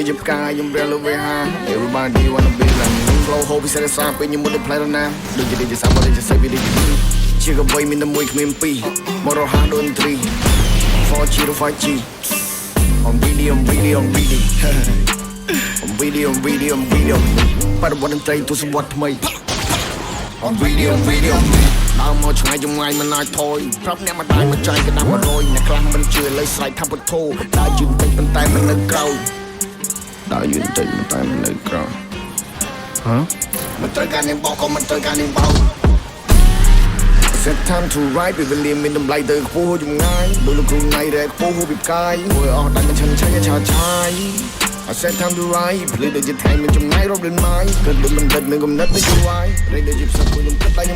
chụp ca dùng bè lô về ha everybody wanna be like flow hope sẽ là sao bên những mối play đó nè đừng chỉ để sao mà để say vì để chỉ có bay mình đam mê mình pi moro ha don't three 4G to 5G on video on video ปัจจุบันใจตัวสวัสดิ์ใหม่ on video ดาวมาช่วยยังไงมันน่าทอยพรับเนี่ยมาได้มาใจกันน้ำมาโรยในครั้งมันเชื่อเลยใส่ทำพุทโธได้ยืนเป็นเป็นตายมันเลยเกลาได้ยืนเต็มเป็นตายมันเลยเกลาฮะมันเจอการยังบอกก็มันเจอการยังเบา Set time to ride ไปเรียนมีน้ำลายเตยคู่อยู่ง่ายโดยลูกครูในแรกคู่บิบกายมวยออกได้มันชันชัยชาชัย I said time to ride ผลิตโดยจิตไทยมันจมง่ายรอบเดินไม้เกิดบนมันเดินหนึ่งกำนัดไม่ช่วยเรียนโดยจิบสับคนลงกัดได้ยัง